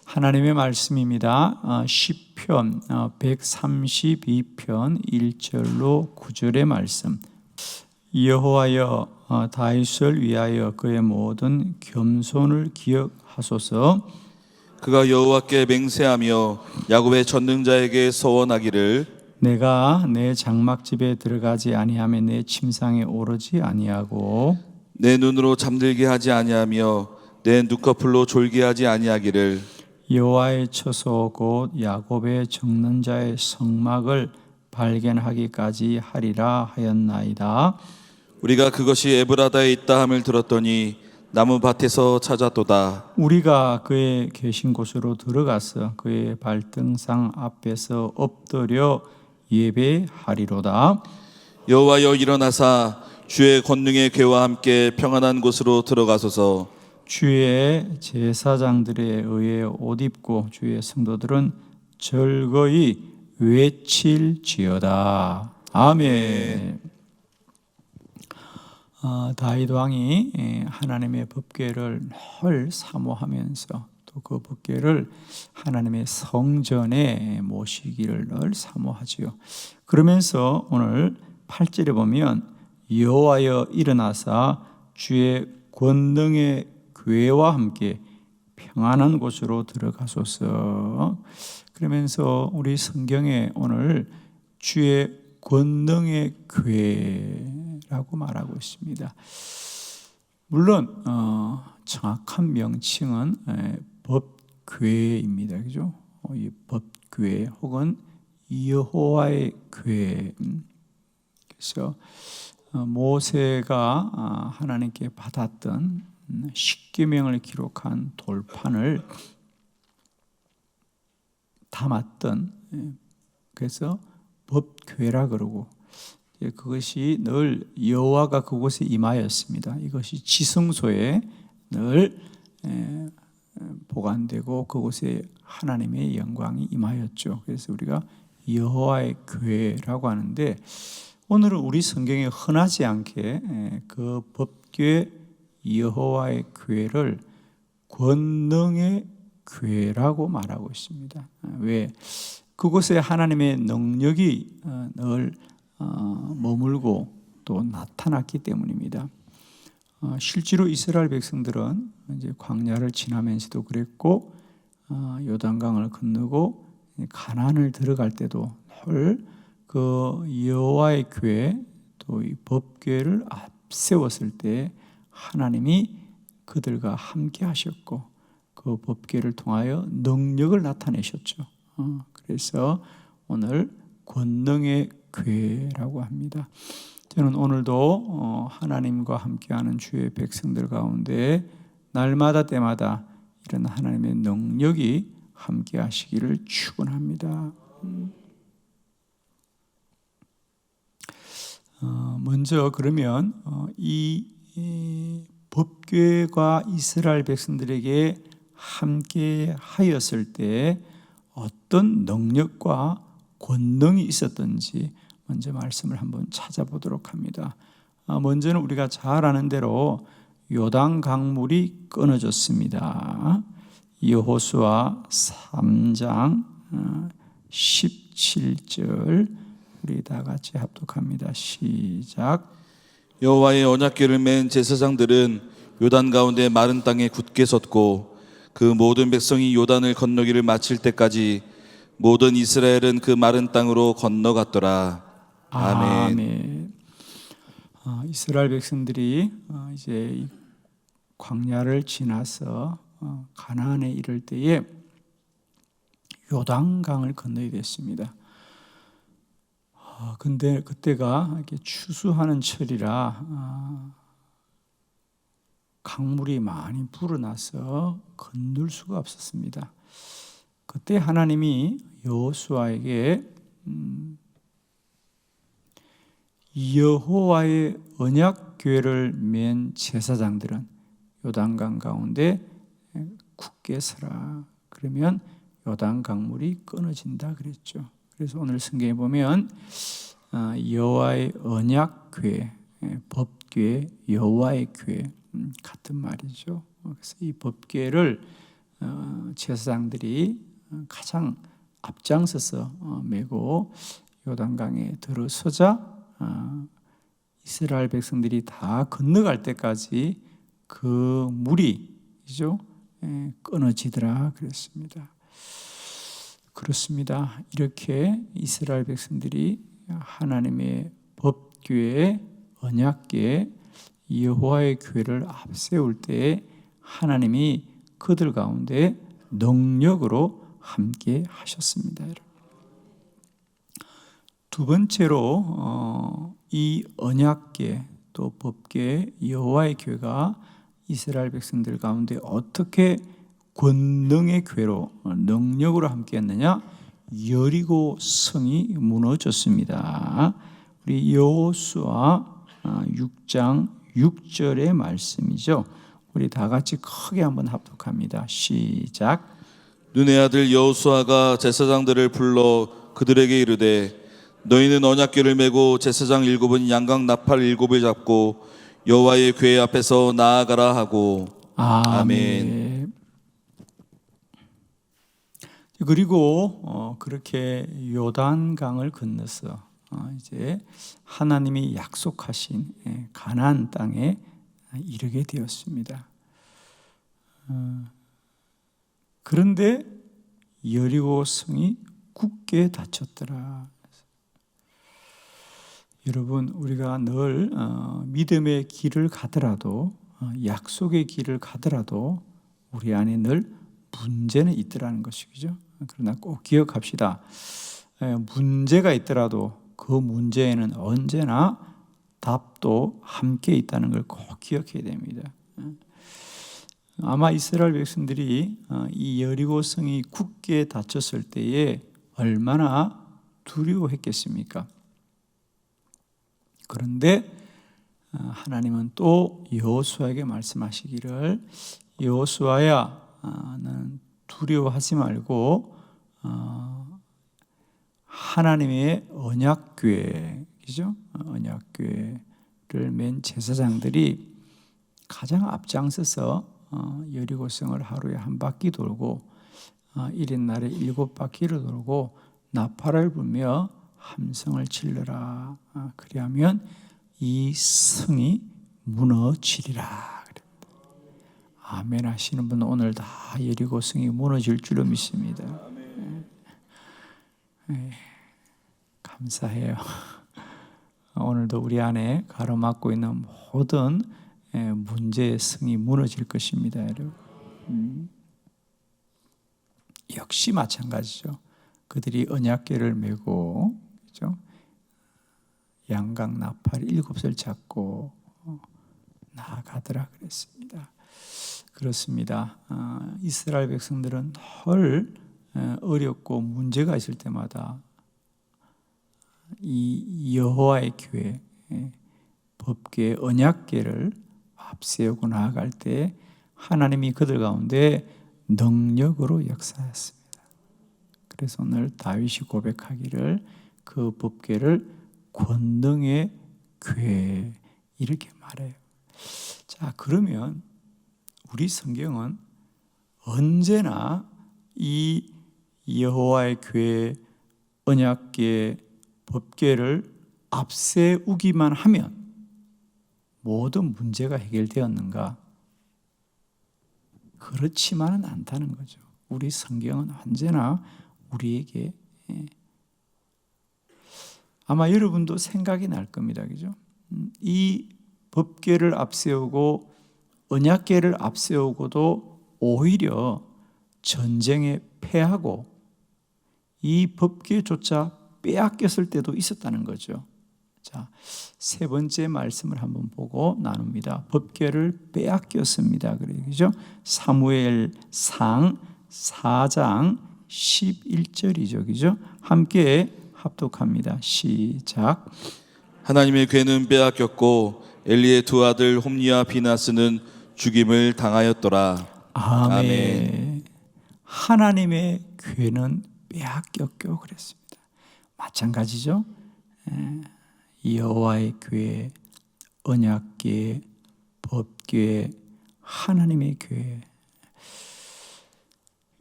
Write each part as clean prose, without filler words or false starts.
하나님의 말씀입니다. 시편 132편 1절로 9절의 말씀. 여호와여, 다윗을 위하여 그의 모든 겸손을 기억하소서. 그가 여호와께 맹세하며 야곱의 전능자에게 서원하기를, 내가 내 장막집에 들어가지 아니하며 내 침상에 오르지 아니하고 내 눈으로 잠들게 하지 아니하며 내 눈꺼풀로 졸게 하지 아니하기를, 여호와의 처소 곧 야곱의 적는 자의 성막을 발견하기까지 하리라 하였나이다. 우리가 그것이 에브라다에 있다 함을 들었더니 나무 밭에서 찾았도다. 우리가 그의 계신 곳으로 들어가서 그의 발등상 앞에서 엎드려 예배하리로다. 여호와여, 일어나사 주의 권능의 궤와 함께 평안한 곳으로 들어가소서. 주의 제사장들에 의해 옷 입고 주의 성도들은 즐거이 외칠지어다. 아멘. 다윗 왕이 하나님의 법궤를 늘 사모하면서 또 그 법궤를 하나님의 성전에 모시기를 늘 사모하지요. 그러면서 오늘 8절에 보면 여호와여, 일어나사 주의 권능의 궤와 함께 평안한 곳으로 들어가소서. 그러면서 우리 성경에 오늘 주의 권능의 궤라고 말하고 있습니다. 물론 정확한 명칭은 법궤입니다. 그죠? 이 법궤 혹은 여호와의 궤. 그래서 모세가 하나님께 받았던 십계명을 기록한 돌판을 담았던, 그래서 법궤라 그러고, 그것이 늘 여호와가 그곳에 임하였습니다. 이것이 지성소에 늘 보관되고 그곳에 하나님의 영광이 임하였죠. 그래서 우리가 여호와의 궤라고 하는데, 오늘은 우리 성경에 흔하지 않게 그 법궤 여호와의 궤를 권능의 궤라고 말하고 있습니다. 왜? 그곳에 하나님의 능력이 늘 머물고 또 나타났기 때문입니다. 실제로 이스라엘 백성들은 이제 광야를 지나면서도 그랬고, 요단강을 건너고 가나안을 들어갈 때도 늘 그 여호와의 궤, 또 이 법궤를 앞세웠을 때 하나님이 그들과 함께 하셨고 그 법궤를 통하여 능력을 나타내셨죠. 그래서 오늘 권능의 궤라고 합니다. 저는 오늘도 하나님과 함께하는 주의 백성들 가운데 날마다 때마다 이런 하나님의 능력이 함께 하시기를 축원합니다. 먼저 그러면 이 법궤가 이스라엘 백성들에게 함께 하였을 때 어떤 능력과 권능이 있었던지 먼저 말씀을 한번 찾아보도록 합니다. 먼저는 우리가 잘 아는 대로 요단 강물이 끊어졌습니다. 여호수아 3장 17절 우리 다 같이 합독합니다. 시작. 여호와의 언약궤를 맨 제사장들은 요단 가운데 마른 땅에 굳게 섰고 그 모든 백성이 요단을 건너기를 마칠 때까지 모든 이스라엘은 그 마른 땅으로 건너갔더라. 아멘. 이스라엘 백성들이 이제 광야를 지나서 가나안에 이를 때에 요단강을 건너야 됐습니다. 근데 그때가 이렇게 추수하는 철이라 강물이 많이 불어나서 건널 수가 없었습니다. 그때 하나님이 여호수아에게 여호와의 언약궤를 맨 제사장들은 요단강 가운데 굳게 서라. 그러면 요단 강물이 끊어진다 그랬죠. 그래서 오늘 성경에 보면 여호와의 언약궤, 법궤, 여호와의 궤 같은 말이죠. 그래서 이 법궤를 제사장들이 가장 앞장서서 메고 요단강에 들어서자 이스라엘 백성들이 다 건너갈 때까지 그 물이 끊어지더라 그랬습니다. 그렇습니다. 이렇게 이스라엘 백성들이 하나님의 법궤, 언약궤, 여호와의 궤를 앞세울 때 하나님이 그들 가운데 능력으로 함께 하셨습니다. 두 번째로 이 언약궤 또 법궤 여호와의 궤가 이스라엘 백성들 가운데 어떻게 권능의 궤로 능력으로 함께했느냐? 여리고 성이 무너졌습니다. 우리 여호수아 6장 6절의 말씀이죠. 우리 다 같이 크게 한번 합독합니다. 시작. 눈의 아들 여호수아가 제사장들을 불러 그들에게 이르되 너희는 언약궤를 메고 제사장 7은 양각 나팔 7을 잡고 여호와의 궤 앞에서 나아가라 하고. 아멘. 그리고 그렇게 요단강을 건너서 이제 하나님이 약속하신 가나안 땅에 이르게 되었습니다. 그런데 여리고 성이 굳게 닫혔더라. 여러분, 우리가 늘 믿음의 길을 가더라도 약속의 길을 가더라도 우리 안에 늘 문제는 있더라는 것이죠. 그러나 꼭 기억합시다. 문제가 있더라도 그 문제에는 언제나 답도 함께 있다는 걸 꼭 기억해야 됩니다. 아마 이스라엘 백성들이 이 여리고 성이 굳게 닫혔을 때에 얼마나 두려워했겠습니까? 그런데 하나님은 또 여호수아에게 말씀하시기를 여호수아야 는 두려워하지 말고 하나님의 언약궤죠. 언약궤를 맨 제사장들이 가장 앞장서서 여리고성을 하루에 한 바퀴 돌고 1인 날에 7바퀴를 돌고 나팔을 불며 함성을 질러라. 그리하면 이 성이 무너지리라. 아멘 하시는 분은 오늘 다 여리고 성이 무너질 줄로 믿습니다. 감사해요. 오늘도 우리 안에 가로막고 있는 모든 문제의 성이 무너질 것입니다, 여러분. 역시 마찬가지죠. 그들이 언약궤를 메고 그렇죠? 양각 나팔 7을 잡고 나아가더라 그랬습니다. 그렇습니다. 이스라엘 백성들은 늘 어렵고 문제가 있을 때마다 이 여호와의 궤, 법궤, 언약궤를 앞세우고 나아갈 때 하나님이 그들 가운데 능력으로 역사했습니다. 그래서 오늘 다윗이 고백하기를 그 법궤를 권능의 궤 이렇게 말해요. 자, 그러면 우리 성경은 언제나 이 여호와의 궤, 언약궤, 법궤를 앞세우기만 하면 모든 문제가 해결되었는가? 그렇지만은 않다는 거죠. 우리 성경은 언제나 우리에게 아마 여러분도 생각이 날 겁니다. 그죠? 이 법궤를 앞세우고 언약궤를 앞세우고도 오히려 전쟁에 패하고 이 법궤조차 빼앗겼을 때도 있었다는 거죠. 자, 세 번째 말씀을 한번 보고 나눕니다. 법궤를 빼앗겼습니다. 그죠? 사무엘상 4장 11절이죠. 그죠? 함께 합독합니다. 시작. 하나님의 궤는 빼앗겼고 엘리의 두 아들 홈리와 비나스는 죽임을 당하였더라. 아멘. 하나님의 궤는 빼앗겼고 그랬습니다. 마찬가지죠. 여호와의 궤, 언약궤, 법궤, 하나님의 궤.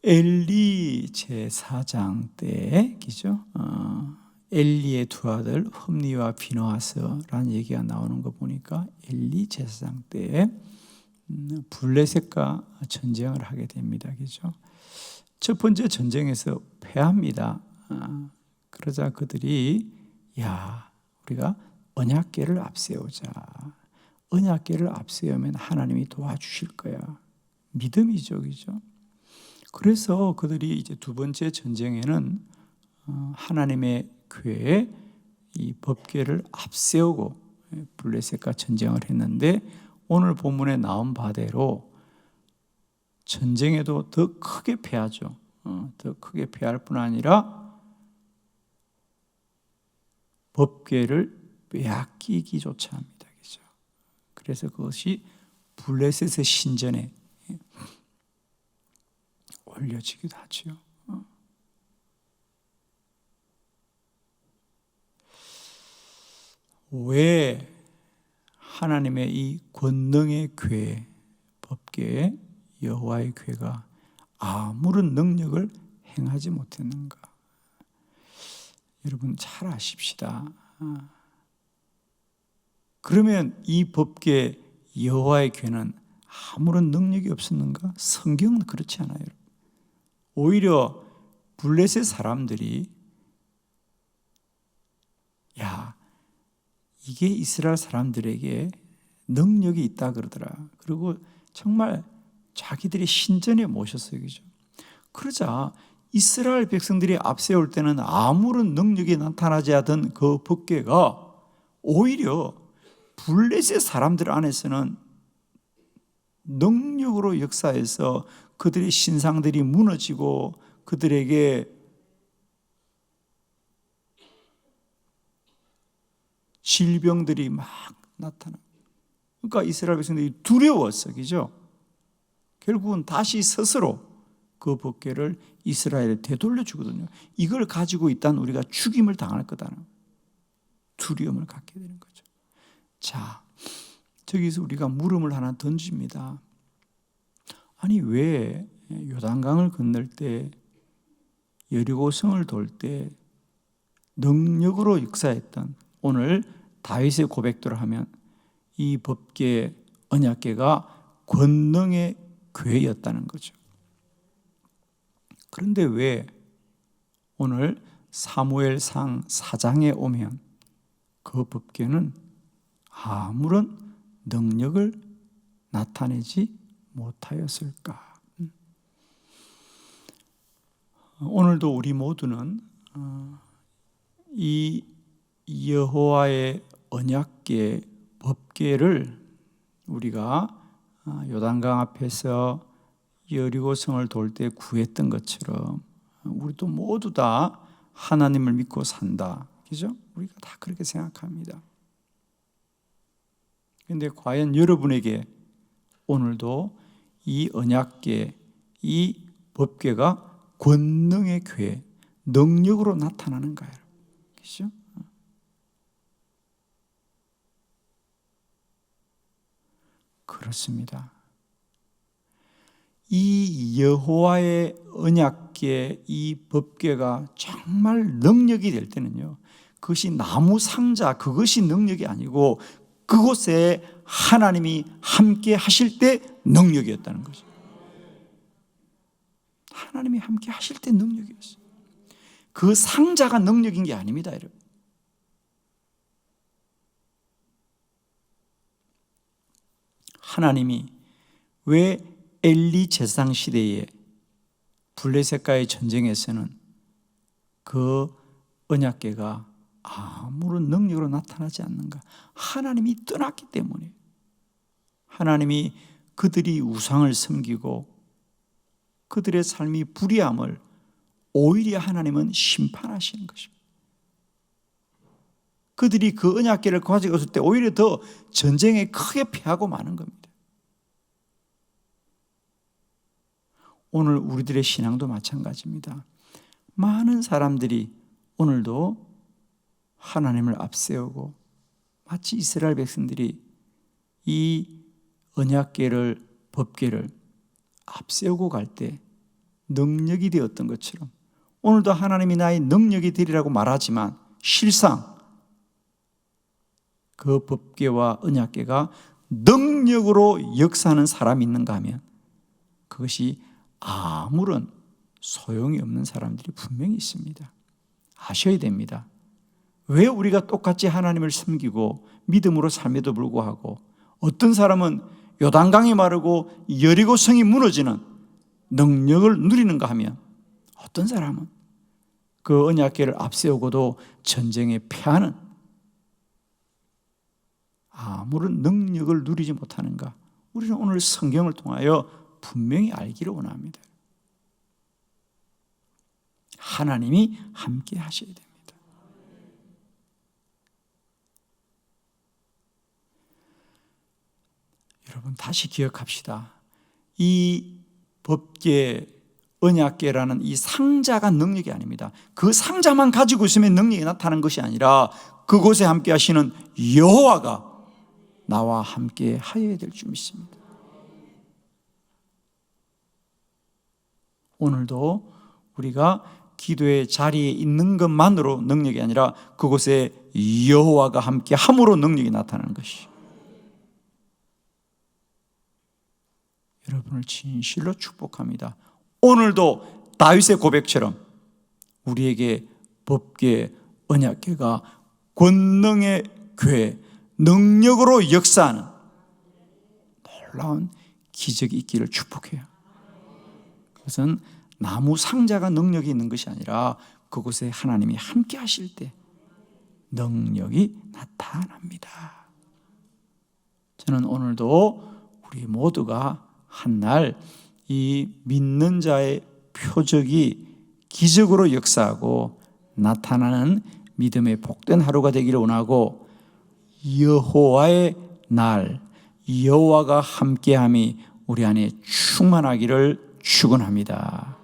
엘리 제사장 때, 그죠? 엘리의 두 아들 흠니와 비느하스라는 얘기가 나오는 거 보니까 엘리 제사장 때 블레셋과 전쟁을 하게 됩니다, 그죠? 첫 번째 전쟁에서 패합니다. 그러자 그들이 우리가 언약궤를 앞세우자. 언약궤를 앞세우면 하나님이 도와주실 거야. 믿음이죠, 그죠? 그래서 그들이 이제 두 번째 전쟁에는 하나님의 궤에 이 법궤를 앞세우고 블레셋과 전쟁을 했는데, 오늘 본문에 나온 바대로 전쟁에도 더 크게 패하죠. 더 크게 패할 뿐 아니라 법궤를 빼앗기기조차 합니다. 그죠? 그래서 그것이 블레셋의 신전에 올려지기도 하죠. 왜 하나님의 이 권능의 궤, 법궤, 여호와의 궤가 아무런 능력을 행하지 못했는가? 여러분 잘 아십시다. 그러면 이 법궤 여호와의 궤는 아무런 능력이 없었는가? 성경은 그렇지 않아요. 오히려 블레셋 사람들이 이게 이스라엘 사람들에게 능력이 있다 그러더라. 그리고 정말 자기들이 신전에 모셨어요. 그죠? 그러자 이스라엘 백성들이 앞세울 때는 아무런 능력이 나타나지 않던 그 법궤가 오히려 블레셋 사람들 안에서는 능력으로 역사해서 그들의 신상들이 무너지고 그들에게 질병들이 막 나타나고, 그러니까 이스라엘 백성들이 두려웠어, 그죠? 결국은 다시 스스로 그 법궤를 이스라엘에 되돌려 주거든요. 이걸 가지고 있다는 우리가 죽임을 당할 거다는 두려움을 갖게 되는 거죠. 자, 저기서 우리가 물음을 하나 던집니다. 아니 왜 요단강을 건널 때, 여리고성을 돌 때 능력으로 역사했던 오늘 다윗의 고백대로 하면 이 법궤, 언약궤가 권능의 궤였다는 거죠. 그런데 왜 오늘 사무엘상 4장에 오면 그 법궤는 아무런 능력을 나타내지 못하였을까? 오늘도 우리 모두는 이 여호와의 언약궤, 법궤를 우리가 요단강 앞에서 여리고성을 돌 때 구했던 것처럼 우리도 모두 다 하나님을 믿고 산다. 그죠? 우리가 다 그렇게 생각합니다. 그런데 과연 여러분에게 오늘도 이 언약궤, 이 법궤가 권능의 궤, 능력으로 나타나는가요? 그죠? 그렇습니다. 이 여호와의 언약궤, 이 법궤가 정말 능력이 될 때는요, 그것이 나무 상자, 그것이 능력이 아니고 그곳에 하나님이 함께 하실 때 능력이었다는 거죠. 하나님이 함께 하실 때 능력이었어요. 그 상자가 능력인 게 아닙니다, 여러분. 하나님이 왜 엘리 제사장 시대에 블레셋과의 전쟁에서는 그 언약궤가 아무런 능력으로 나타나지 않는가? 하나님이 떠났기 때문에, 하나님이 그들이 우상을 섬기고 그들의 삶이 불의함을 오히려 하나님은 심판하시는 것입니다. 그들이 그 언약궤를 가져갔을 때 오히려 더 전쟁에 크게 패하고 마는 겁니다. 오늘 우리들의 신앙도 마찬가지입니다. 많은 사람들이 오늘도 하나님을 앞세우고 마치 이스라엘 백성들이 이 언약궤를, 법궤를 앞세우고 갈 때 능력이 되었던 것처럼 오늘도 하나님이 나의 능력이 되리라고 말하지만 실상 그 법궤와 언약궤가 능력으로 역사하는 사람이 있는가 하면 그것이 아무런 소용이 없는 사람들이 분명히 있습니다. 아셔야 됩니다. 왜 우리가 똑같이 하나님을 섬기고 믿음으로 삶에도 불구하고 어떤 사람은 요단강이 마르고 여리고 성이 무너지는 능력을 누리는가 하면 어떤 사람은 그 언약궤를 앞세우고도 전쟁에 패하는 아무런 능력을 누리지 못하는가? 우리는 오늘 성경을 통하여 분명히 알기를 원합니다. 하나님이 함께 하셔야 됩니다. 여러분 다시 기억합시다. 이 법궤, 언약궤라는 이 상자가 능력이 아닙니다. 그 상자만 가지고 있으면 능력이 나타나는 것이 아니라 그곳에 함께 하시는 여호와가 나와 함께 하여야 될 줄 믿습니다. 오늘도 우리가 기도의 자리에 있는 것만으로 능력이 아니라 그곳에 여호와가 함께 함으로 능력이 나타나는 것이 여러분을 진실로 축복합니다. 오늘도 다윗의 고백처럼 우리에게 법궤, 언약궤가 권능의 궤, 능력으로 역사하는 놀라운 기적이 있기를 축복해요. 그것은 나무 상자가 능력이 있는 것이 아니라 그곳에 하나님이 함께 하실 때 능력이 나타납니다. 저는 오늘도 우리 모두가 한날 이 믿는 자의 표적이 기적으로 역사하고 나타나는 믿음의 복된 하루가 되기를 원하고 여호와의 날, 여호와가 함께함이 우리 안에 충만하기를 축원합니다.